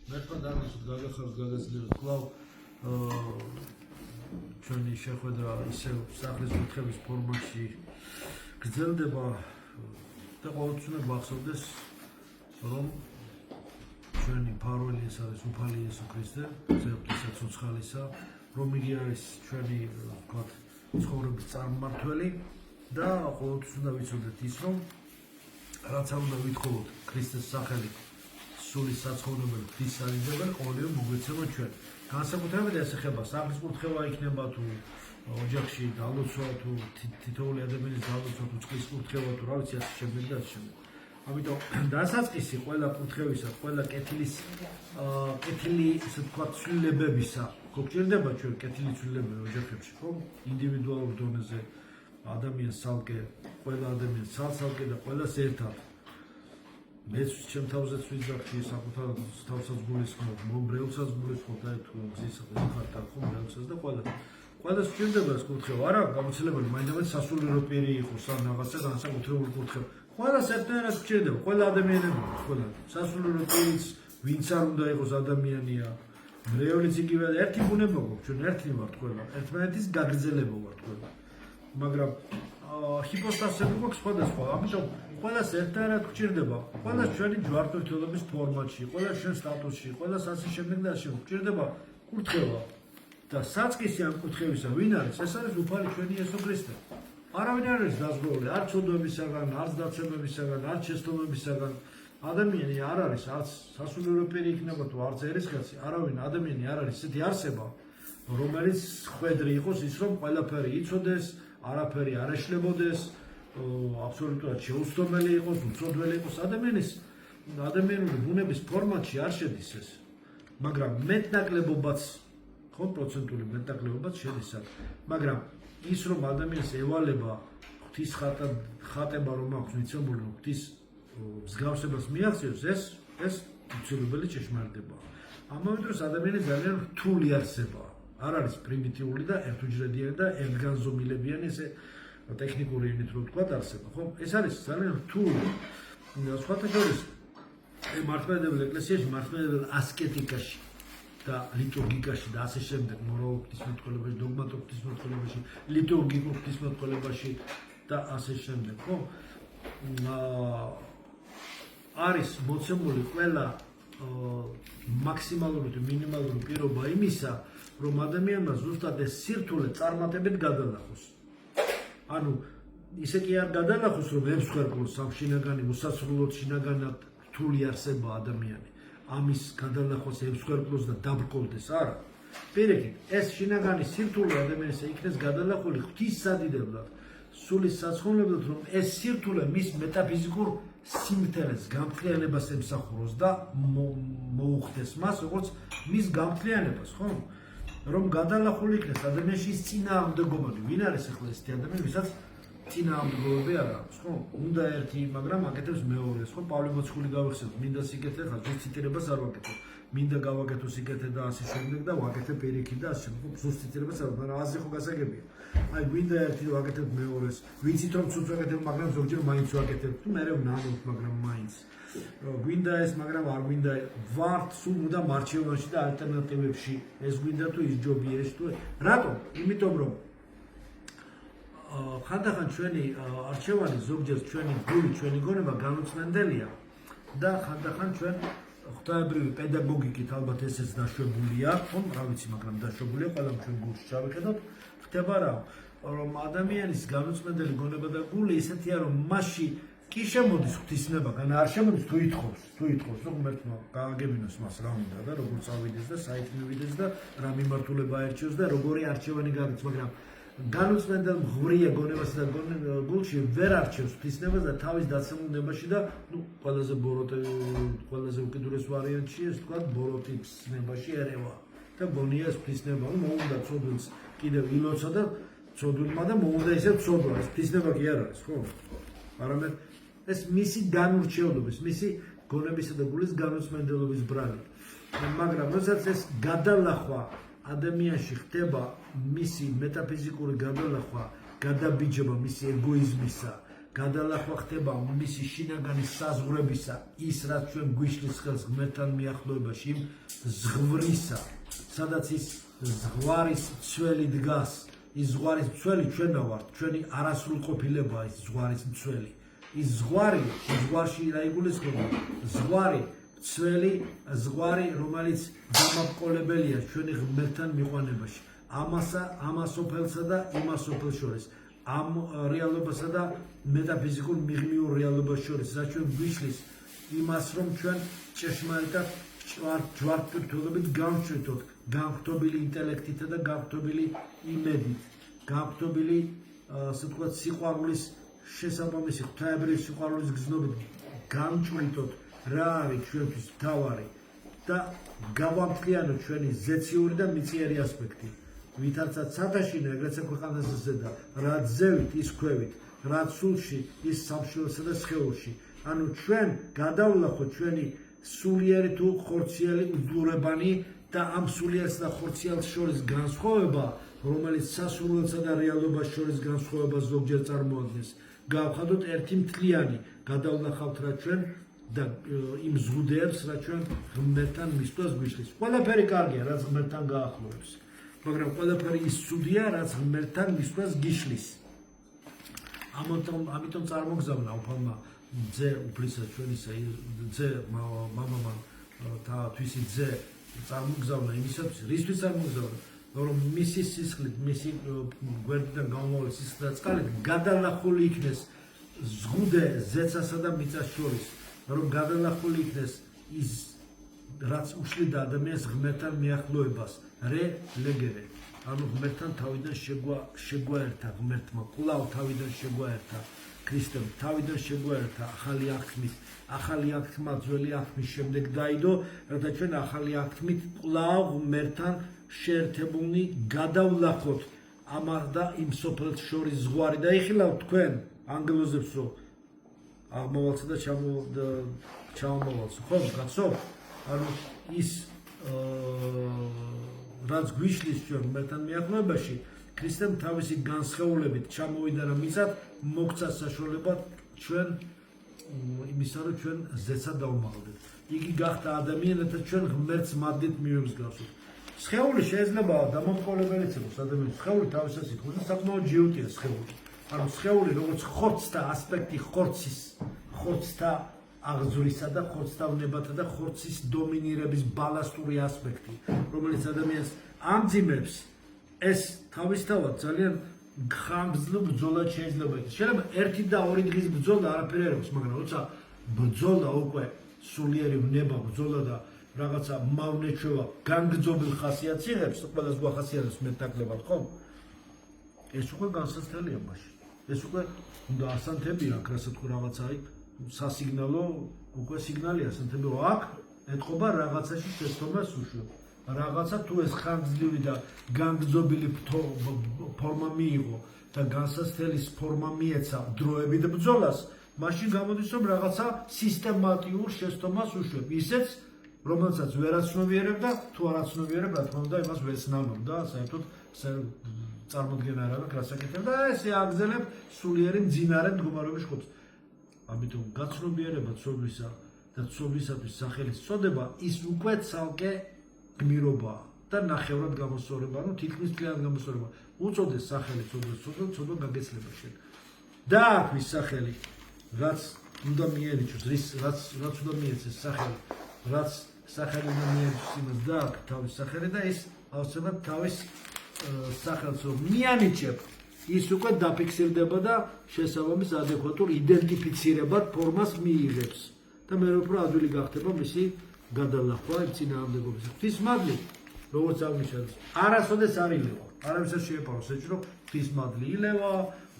მერტყა დაგიხოთ გაგახართ გაგაძლიეროთ კვლავ ჩვენი შეხვედრა ისევ სახლის კითხების ფორმატში გრძელდება და ყოველთვის უნდა გვახსოვდეს რომ ჩვენი ფარველი ეს არის უფალი იესო ქრისტე ზეპტისა ცოცხალისა რომ იგი არის ჩვენი ვთქვათ ცხოვრების წარმმართველი და ყოველთვის უნდა ვიცოდეთ ის რომ რაც უნდა ვითხოვოთ ქრისტეს სახელით სული საცხოვრებელი ღვთისმსახურებელი ყოველივე მოგვეცემა ჩვენ. განსაკუთრებით ეს ეხება სახლის კურთხევა იქნება თუ ოჯახში დალოცვა თუ თითოეული ადამიანის დალოცვა თუ წყლის კურთხევა თუ რა ვიცი ასე შემდეგ და ასე შემდეგ. ამიტომ დასაწყისი ყველა კურთხევისა, ყველა კეთილის ისე ვთქვათ ცვლილებებისა გოგჭირდება ჩვენ კეთილი ცვლილებები ოჯახებში, ხო? ინდივიდუალურ დონეზე ადამიანს ცალკე, ყველა ადამიანს ცალ-ცალკე და ყველას ერთად. მეც ჩემ თავზეც ვიზახი საკუთარ თავსაც გულისხმობ, მომბრეულსაც გულისხმობ და თუ გზის ხართ ხო მომბრეულსაც და ყველას ვჭირდება ეს კურთხევა, არა გამოცდილებელი მაინც სასულიერო პირი იყოს ან რაღაცა განსაკუთრებული კურთხევა. ყველას ერთნაირად ვჭირდება, ყველა ადამიანები, ყველა სასულიერო პირიც ვინც არ უნდა იყოს ადამიანია, მრევლიც იგივე ერთი ბუნება გვაქვს, ჩვენ ერთი ვართ ყველა, ერთმანეთის გაგრძელება ვართ ყველა. მაგრამ ჰიპოსტაზები გვაქვს სხვადასხვა, ამიტომ ყველას ერთნაირად გვჭირდება, ყველას ჩვენი ჯვართმმართველობის ფორმატში, ყველას ჩვენ სტატუსში, ყველას ასე შემდეგ და ასე გვჭირდება კურთხევა. და საწყისი ამ კურთხევისა ვინ არის? ეს არის უფალი ჩვენი იესო ქრისტე. არავინ არ არის დაზღვეული, არც ცოდვებისაგან, არც დაცემებისაგან, არც შეცდომებისაგან. ადამიანი არ არის, არც სასულიერო პირი იქნება თუ არც ერისკაცი, არავინ ადამიანი არ არის ესეთი არსება, რომელიც ხვედრი იყოს ის რომ ყველაფერი იცოდეს, არაფერი არ ეშლებოდეს, აბსოლუტურად შეუცდომელი იყოს, უცოდველი იყოს ადამიანური ბუნების ფორმატში არ შედის ეს. მაგრამ მეტნაკლებობაც, ხო, პროცენტული მეტნაკლებობაც შედის აქ. მაგრამ ის რომ ადამიანს ევალება ღვთის ხატება რომ აქვს მიცემული ღვთის მსგავსებას მიაღწიოს, ეს უცილებელი ჭეშმარიტებაა. ამავე დროს ადამიანი ძალიან რთული არსებაა. არ არის პრიმიტიული და ერთუჯრედიანი და ერთგანზომილებიანი ესე ტექნიკური ენით რო ვთქვათ არსება, ხო? ეს არის ძალიან რთული. სხვათა შორის მართლმადიდებელ ეკლესიაში, მართლმადიდებელ ასკეტიკაში და ლიტურგიკაში და ასე შემდეგ, მორალურ ღვთისმეტყველებაში, დოგმატურ ღვთისმეტყველებაში, ლიტურგიკურ ღვთისმეტყველებაში და ასე შემდეგ, ხო? არის მოცემული ყველა მაქსიმალური თუ მინიმალური პირობა იმისა, რომ ადამიანმა ზუსტად ეს სირთულე წარმატებით გადალახოს. ანუ ისე კი არ გადალახოს, რომ ემსხვერპლოს ამ შინაგანი უსასრულოდ შინაგანად რთული არსება ადამიანი. ამის გადალახოს ემსხვერპლოს და დაბრკოლდეს, არა. პირიქით, ეს შინაგანი სირთულე ადამიანის იქნეს გადალახული ღვთის სადიდებლად, სულის საცხოვრებლად, რომ ეს სირთულე მის მეტაფიზიკურ სიმართლეს გამთლიანებას ემსახუროს და მოუხდეს მას, როგორც მის გამთლიანებას, ხო? რომ გადალახული იქნეს ადამიანში ის წინააღმდეგობები. ვინ არის ახლა ესეთი ადამიანი, ვისაც წინააღმდეგობები არ აქვს, ხო? უნდა ერთი, მაგრამ აკეთებს მეორეს, ხო? პავლე მოციქული გავიხსენოთ, მინდა სიკეთე, ხა ზუსტ ციტირებას არ ვაკეთებ. მინდა გავაკეთო სიკეთე და ასე შემდეგ და ვაკეთებ პირიქით და ასე შემდეგ. ზუსტ ციტირებას არ, მაგრამ ასე ხო გასაგებია. აი გვინდა ერთი ვაკეთებ მეორეს. ვიცით რომ ცუც ვაკეთებ, მაგრამ ზოგჯერ მაინც ვაკეთებ. თუ მე ვნანობ, მაგრამ მაინც. გვინდა ეს, მაგრამ არ გვინდა. ვართ სულ მუდამ არჩევანში და ალტერნატივებში. ეს გვინდა თუ ის ჯობია ეს თუ რატომ? იმიტომ რომ ხანდახან ჩვენი არჩევანი ზოგჯერ ჩვენი გული, ჩვენი გონება განუწმენდელია და ხანდახან ჩვენ ღვთაებრივი პედაგოგიკით ალბათ ესეც დაშვებულია, ხომ, რა ვიცი, მაგრამ დაშვებულია, ყველამ ჩვენ გულში ჩავიხედოთ, ხდება რა, რომ ადამიანის განუწმენდელი გონება და გული ისეთია, რომ მასში კი შემოდის ღვთისნებაგან, არ შემოდის თუ ითხოვს, ღმერთმა გააგებინოს მას რა უნდა და როგორ წავიდეს და საით მივიდეს და რა მიმართულება აერჩიოს და როგორი არჩევანი გაგიც, მაგრამ განუწმენდელ ღვრია გონებასა და გულში ვერ არჩევს ღვთისნებას და თავის დაცემულ ნებაში და ყველაზე უკიდურეს ვარიანტში ეს თქვა ბოროტის ნებაში ერევა და გონია ეს ღვთისნება, მოუნდა ცოდვილს კიდევ ილოცა და ცოდვილმა და მოუნდა ისევ ცოდვა, ეს ღვთისნება კი არ არის, ხო? არამედ ეს მისი განურჩევლობის, მისი გონებისა და გულის განუწმენდელობის ბრალი. მაგრამ როდესაც ეს გადალახვა ადამიანში ხდება მისი მეტაფიზიკური გადალახვა, გადაბიჯება მისი ეგოიზმისა, გადალახვა ხდება მისი შინაგანი საზღვრებისა, ის რაც ჩვენ გვიშლის ხელს ღმერთთან მიახლოებაში, იმ ზღვარისა, სადაც ის ზღვარის მცველი დგას. ის ზღვარის მცველი ჩვენა ვართ, ჩვენი არასრულყოფილებაა ის ზღვარის მცველი. ის ზღვარი, ზღვარში რა იგულისხმება? ზღვარი, მცველი ზღვარი, რომელიც დამაბყოლებელია ჩვენი ღმერთთან მიყვანებაში. ამ სოფელსა და იმ სოფელს შორის, ამ რეალობასა და მეტაფიზიკურ მიღმიურ რეალობას შორის, რაც ჩვენ გვიშლის იმას, რომ ჩვენ ჭეშმარიტად ჯვარცმით გავჩვენოთ განხტობილი ინტელექტითა და განხტობილი იმედით, განხტობილი ასე ვთქვათ სიყვარულის შესაბამისი ღვთაებრივი სიყვარულის გზნობით გამჭვრიტოთ რა არის ჩვენთვის მთავარი და გავამთლიანოთ ჩვენი ზეციური და მიწიერი ასპექტი. ვითარცაც საერთაშინო ეგრეცე ქვეყანაზე ზედა, რაც ზევით ის ქვევით, რაც სულში ის სამშობლოსა და სხეულში. ანუ ჩვენ გადავლახოთ ჩვენი სულიერი თუ ხორციელი უდურებანი და ამ სულიერს და ხორციელს შორის განსხვავება, რომელიც სასურველსა და რეალობას შორის განსხვავებას ზოგჯერ წარმოადგენს. გავხადოთ ერთი მთლიანი, გადავლახავთ რა ჩვენ და იმ ზღუდეებს, რაც ჩვენ ღმერთთან მისვლას გვიშლის. ყველაფერი კარგია, რაც ღმერთთან გაახლოვებს. მაგრამ ყველაფერი ის ცუდია, რაც ღმერთთან მისვლას გიშლის. ამიტომ წარმოგზავნა უფალმა ძე უფლისა ჩვენისა, ძე მამამა თვისი ძე წარმოგზავნა იმისათვის, რისთვის წარმოგზავნა, რომ მისი სისხლით, მისი გვერდიდან გამომავალი სისხლით და წყალით გადალახული იქნეს ზღუდე ზეცასა და მიწას შორის, რომ გადალახული იქნეს ის რაც უშლიდა ადამიანს ღმერთთან მიახლოებას, ლეგერე. ანუ ღმერთთან თავიდან შეგვაერთა ღმერთმა, კვლავ თავიდან შეგვაერთა ქრისტემ, თავიდან შეგვაერთა ახალი აღთქმით. ახალი აღთქმა ძველი აღთქმის შემდეგ დაიდო, რათა ჩვენ ახალი აღთქმით კვლავ ღმერთთან შეერთებულნი გადავლახოთ ამარ და იმ სოფელს შორის ზღვარი და იხილავთ თქვენ ანგელოზებსო აღმავალსა და ჩამომავალსო, ხო, გაცნობ? ანუ ის რაც გვიშლის ჩვენ ღმერთთან მიახლოებაში, ქრისტემ თავისი განსხეულებით ჩამოვიდა რა მისად, მოგცა საშუალება ჩვენ იმისა, რომ ჩვენ ზეცად დავმაღლდეთ. იგი გახდა ადამიანთა ჩვენ ღმერთს მადლით მივემსგავსოთ. სხეული შეიძლება დამამყოლებელიც იყოს ადამიანის. სხეული თავისას ითხოვს და საკმაოდ ჯიუტია სხეული. ანუ სხეული როგორც ხორცთა ასპექტი, ხორცთა აღძვრისა და ხორცთავნებათა და ხორცის დომინირების ბალასტური ასპექტი, რომელიც ადამიანს ამძიმებს, ეს თავისთავად ძალიან ხანგრძლივ ბრძოლად შეიძლება იყოს. შეიძლება 1 და 2 დღის ბრძოლა არაფერი არ იყოს, მაგრამ როცა ბრძოლა უკვე სულიერი ვნება ბრძოლა და რაღაცა მავნეჩვევა განგრძობილ ხასიათს იღებს, ყველას გვახასიათებს მეტნაკლებად, ხო? ეს უკვე განსაცდელია მაშინ. ეს უკვე უნდა ასანთებია, აქ რასაც თუ რაღაცა იქ სასიგნალო უკვე სიგნალია ასანთებია, აქ ეთყობა რაღაცაში შეცდომას უშვებ. რაღაცა თუ ეს ხანგრძლივი და განგრძობილი ფორმა მიიღო და განსაცდელის ფორმა მიეცა დროებით ბრძოლას, მაშინ გამოდის რომ რაღაცა სისტემატიურ შეცდომას უშვებ. ისეც რომელსაც ვერ აცნობიერებ და თუ არ აცნობიერებ, რა თქმა უნდა, იმას ვერ ცნავებ და საერთოდ წარმოდგენა არ აქვს რას აკეთებ და ესე აგზელებ სულიერი მძინარე მდგომარეობის ყოფს. ამიტომ გაცნობიერება ცოდვისა და ცოდვისათვის სახელის წოდება ის უკვე ცალკე გმირობაა და ნახევრად გამოსწორება, ანუ თითქმის მთლიანად გამოსწორება. უწოდეს სახელი ცოდვა გაგეცლება შენ. და აქვს სახელი, რაც უნდა მიენიჭოს, რაც უნდა მიეცეს სახელი, რაც სახელი უნდა მიენიჭოს იმას და აქვს თავის სახელი და ის აუცილებლად თავის სახელს რომ მიანიჭებ, ის უკვე დაფიქსირდება და შესაბამის ადეკვატურ იდენტიფიცირებად ფორმას მიიღებს. და მე უფრო ადვილი გახდება მისი გადალახვა იმ წინააღმდეგობის. ღვთის მადლი, როგორც აღნიშნეთ, არასოდეს არ ილევა. არავისაც შეეპაროს ეჭვრო, ღვთის მადლი ილევა,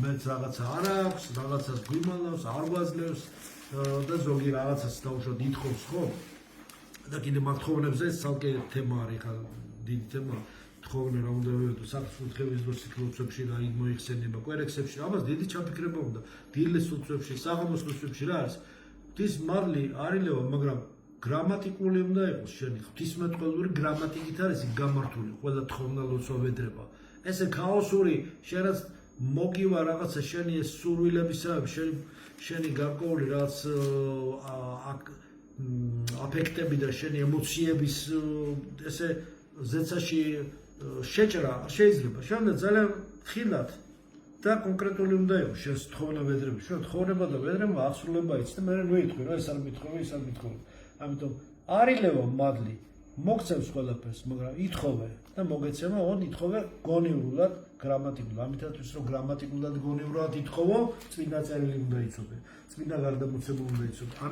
მეც რაღაცა არ აქვს, რაღაცას გვიმალავს, არ გვაძლევს და ზოგი რაღაცას დაუშვათ ითხოვს, ხო? და კიდე მაგ თხოვნებზე ცალკე თემა არის, ხა დიდი თემა. თხოვნა რა უნდა ვიყო საფრთხეების დროს სიკლოცებში რა მოიხსენება კვერექსებში, ამას დიდი ჩაფიქრება უნდა. დილის უცებში, საღამოს უცებში რა არის? ღვთის მადლი არ ილევა, მაგრამ გრამატიკული უნდა იყოს შენი ღვთისმეტყველური გრამატიკით არის გამართული ყველა თხოვნა ლოცვა ვედრება. ესე ქაოსური, შენ რაც მოგივა რაღაცა შენი ეს სურვილებისა, შენი გარკვეული რაღაც აფექტები და შენი ემოციების ესე ზეცაში შეჭრა შეიძლება. შენდა ძალიან ხილად და კონკრეტული უნდა იყოს შენს თხოვნა-ვედრები. შენ თხოვნება და ვედრება აღსრულება იცი და მე რა ვიტყვი რა ეს არ მithხოვე, ის არ მithხოვე. ამიტომ არ ილევა მადლი, მოგცემს ყველაფერს, მაგრამ ითხოვე და მოგეცემა, ოღონდ ითხოვე გონივრულად, გრამატიკულად. ამითათვის რომ გრამატიკულად, გონივრულად ითხოვო, წმინდა წერილი უნდა იცოდე, წმინდა გარდამოცემული უნდა იცოდე.